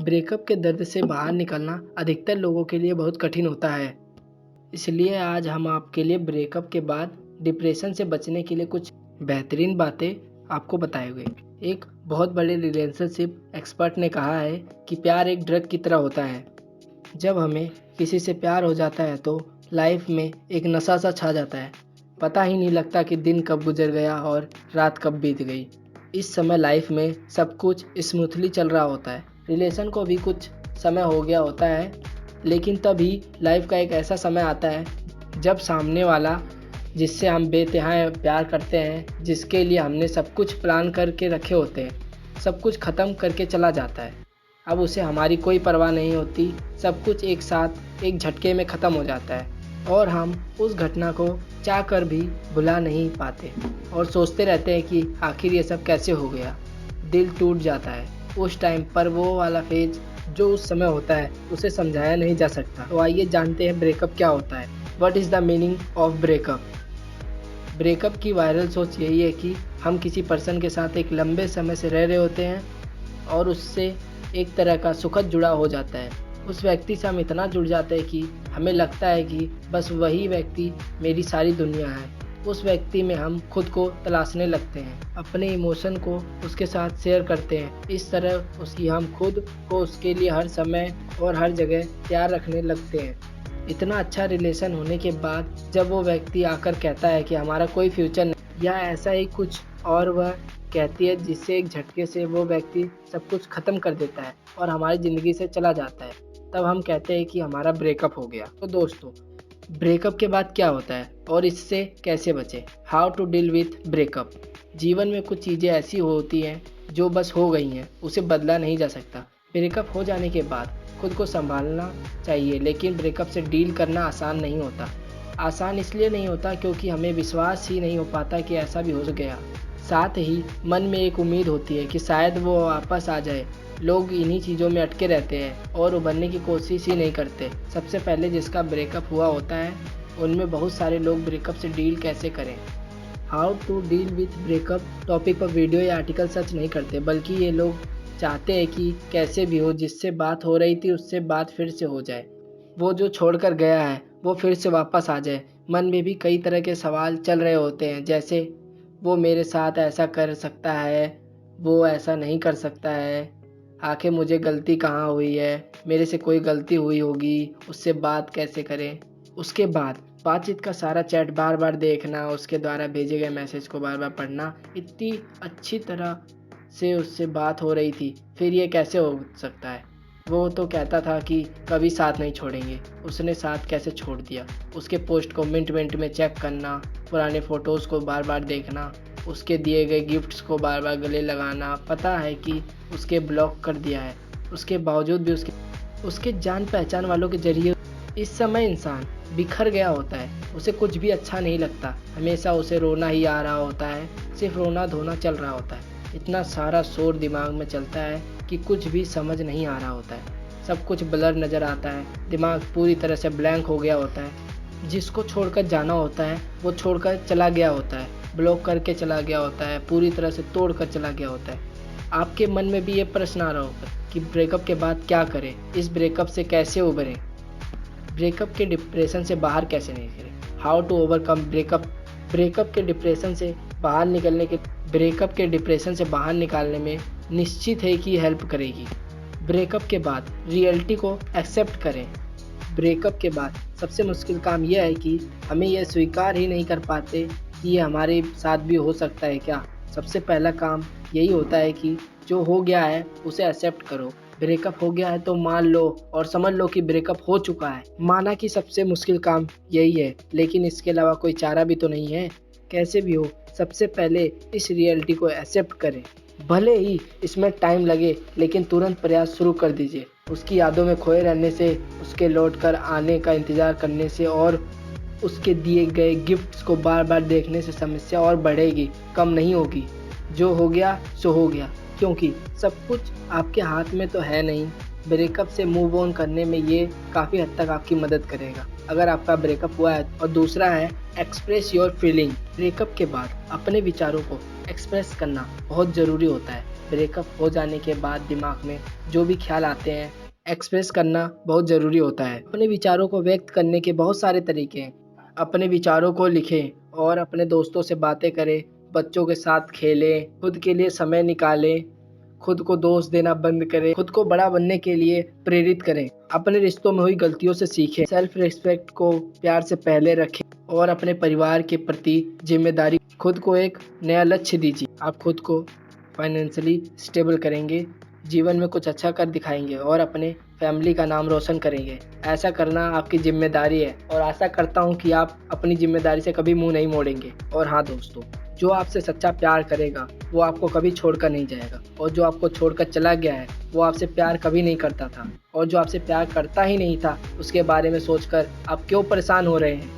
Breakup के दर्द से बाहर निकलना अधिकतर लोगों के लिए बहुत कठिन होता है। इसलिए आज हम आपके लिए ब्रेकअप के बाद डिप्रेशन से बचने के लिए कुछ बेहतरीन बातें आपको बताएंगे। एक बहुत बड़े रिलेशनशिप एक्सपर्ट ने कहा है कि प्यार एक ड्रग की तरह होता है। जब हमें किसी से प्यार हो जाता है तो लाइफ में एक नशा सा छा जाता है। पता ही नहीं लगता कि दिन कब गुजर गया और रात कब बीत गई। इस समय लाइफ में सब कुछ स्मूथली चल रहा होता है, रिलेशन को भी कुछ समय हो गया होता है, लेकिन तभी लाइफ का एक ऐसा समय आता है जब सामने वाला जिससे हम बेतहा प्यार करते हैं, जिसके लिए हमने सब कुछ प्लान करके रखे होते हैं, सब कुछ ख़त्म करके चला जाता है। अब उसे हमारी कोई परवाह नहीं होती, सब कुछ एक साथ एक झटके में ख़त्म हो जाता है और हम उस घटना को चाह कर भी भुला नहीं पाते और सोचते रहते हैं कि आखिर ये सब कैसे हो गया। दिल टूट जाता है उस टाइम पर। वो वाला फेज जो उस समय होता है उसे समझाया नहीं जा सकता। तो आइए जानते हैं ब्रेकअप क्या होता है। What is the meaning of breakup. Breakup की वायरल सोच यही है कि हम किसी पर्सन के साथ एक लंबे समय से रह रहे होते हैं और उससे एक तरह का सुखद जुड़ाव हो जाता है। उस व्यक्ति से हम इतना जुड़ जाते हैं कि हमें लगता है कि बस वही व्यक्ति मेरी सारी दुनिया है। उस व्यक्ति में हम खुद को तलाशने लगते हैं, अपने इमोशन को उसके साथ शेयर करते हैं। इस तरह उसकी हम खुद को उसके लिए हर समय और हर जगह तैयार रखने लगते हैं। इतना अच्छा रिलेशन होने के बाद जब वो व्यक्ति आकर कहता है कि हमारा कोई फ्यूचर नहीं या ऐसा ही कुछ, और वह कहती है जिससे एक झटके से वो व्यक्ति सब कुछ ख़त्म कर देता है और हमारी ज़िंदगी से चला जाता है, तब हम कहते हैं कि हमारा ब्रेकअप हो गया। तो दोस्तों, ब्रेकअप के बाद क्या होता है और इससे कैसे बचें। How to deal with breakup. जीवन में कुछ चीज़ें ऐसी होती हैं जो बस हो गई हैं, उसे बदला नहीं जा सकता। ब्रेकअप हो जाने के बाद खुद को संभालना चाहिए, लेकिन ब्रेकअप से डील करना आसान नहीं होता। आसान इसलिए नहीं होता क्योंकि हमें विश्वास ही नहीं हो पाता कि ऐसा भी हो गया। साथ ही मन में एक उम्मीद होती है कि शायद वो वापस आ जाए। लोग इन्हीं चीज़ों में अटके रहते हैं और उभरने की कोशिश ही नहीं करते। सबसे पहले जिसका ब्रेकअप हुआ होता है, उनमें बहुत सारे लोग ब्रेकअप से डील कैसे करें, how to deal with breakup topic पर वीडियो या आर्टिकल सर्च नहीं करते, बल्कि ये लोग चाहते हैं कि कैसे भी हो, जिससे बात हो रही थी उससे बात फिर से हो जाए। वो जो छोड़कर गया है वो फिर से वापस आ जाए। मन में भी कई तरह के सवाल चल रहे होते हैं, जैसे वो मेरे साथ ऐसा कर सकता है, वो ऐसा नहीं कर सकता है, आखिर मुझे गलती कहाँ हुई है, मेरे से कोई गलती हुई होगी, उससे बात कैसे करें। उसके बाद बातचीत का सारा चैट बार बार देखना, उसके द्वारा भेजे गए मैसेज को बार बार पढ़ना। इतनी अच्छी तरह से उससे बात हो रही थी, फिर ये कैसे हो सकता है। वो तो कहता था कि कभी साथ नहीं छोड़ेंगे, उसने साथ कैसे छोड़ दिया। उसके पोस्ट को मिनट मिनट में चेक करना, पुराने फ़ोटोज़ को बार बार देखना, उसके दिए गए गिफ्ट्स को बार बार गले लगाना। पता है कि उसके ब्लॉक कर दिया है, उसके बावजूद भी उसके जान पहचान वालों के जरिए इस समय इंसान बिखर गया होता है। उसे कुछ भी अच्छा नहीं लगता, हमेशा उसे रोना ही आ रहा होता है, सिर्फ रोना धोना चल रहा होता है। इतना सारा शोर दिमाग में चलता है कि कुछ भी समझ नहीं आ रहा होता है। सब कुछ ब्लर नज़र आता है, दिमाग पूरी तरह से ब्लैंक हो गया होता है। जिसको छोड़कर जाना होता है वो छोड़कर चला गया होता है, ब्लॉक करके चला गया होता है, पूरी तरह से तोड़ कर चला गया होता है। आपके मन में भी ये प्रश्न आ रहा होगा कि ब्रेकअप के बाद क्या करें, इस ब्रेकअप से कैसे उभरें, ब्रेकअप के डिप्रेशन से बाहर कैसे निकलें, how to overcome breakup. Breakup के डिप्रेशन से बाहर निकालने में निश्चित है कि हेल्प करेगी। ब्रेकअप के बाद रियलिटी को एक्सेप्ट करें। ब्रेकअप के बाद सबसे मुश्किल काम यह है कि हमें यह स्वीकार ही नहीं कर पाते कि ये हमारे साथ भी हो सकता है क्या। सबसे पहला काम यही होता है कि जो हो गया है उसे एक्सेप्ट करो। ब्रेकअप हो गया है तो मान लो और समझ लो कि ब्रेकअप हो चुका है। माना कि सबसे मुश्किल काम यही है, लेकिन इसके अलावा कोई चारा भी तो नहीं है। कैसे भी हो, सबसे पहले इस रियलिटी को एक्सेप्ट करें। भले ही इसमें टाइम लगे, लेकिन तुरंत प्रयास शुरू कर दीजिए। उसकी यादों में खोए रहने से, उसके लौट कर आने का इंतज़ार करने से और उसके दिए गए गिफ्ट्स को बार बार देखने से समस्या और बढ़ेगी, कम नहीं होगी। जो हो गया सो हो गया, क्योंकि सब कुछ आपके हाथ में तो है नहीं। ब्रेकअप से मूव ऑन करने में ये काफ़ी हद तक आपकी मदद करेगा अगर आपका ब्रेकअप हुआ है। और दूसरा है एक्सप्रेस योर फीलिंग। ब्रेकअप के बाद अपने विचारों को एक्सप्रेस करना बहुत ज़रूरी होता है। ब्रेकअप हो जाने के बाद दिमाग में जो भी ख्याल आते हैं एक्सप्रेस करना बहुत ज़रूरी होता है। अपने विचारों को व्यक्त करने के बहुत सारे तरीके हैं। अपने विचारों को लिखें और अपने दोस्तों से बातें करें, बच्चों के साथ खेलें, खुद के लिए समय निकालें, खुद को दोष देना बंद करें, खुद को बड़ा बनने के लिए प्रेरित करें, अपने रिश्तों में हुई गलतियों से सीखें, सेल्फ रिस्पेक्ट को प्यार से पहले रखें और अपने परिवार के प्रति जिम्मेदारी, खुद को एक नया लक्ष्य दीजिए। आप खुद को फाइनेंशियली स्टेबल करेंगे, जीवन में कुछ अच्छा कर दिखाएंगे और अपने फैमिली का नाम रोशन करेंगे। ऐसा करना आपकी जिम्मेदारी है और आशा करता हूँ कि आप अपनी जिम्मेदारी से कभी मुंह नहीं मोड़ेंगे। और हाँ दोस्तों, जो आपसे सच्चा प्यार करेगा वो आपको कभी छोड़कर नहीं जाएगा, और जो आपको छोड़कर चला गया है वो आपसे प्यार कभी नहीं करता था, और जो आपसे प्यार करता ही नहीं था उसके बारे में सोचकर आप क्यों परेशान हो रहे हैं।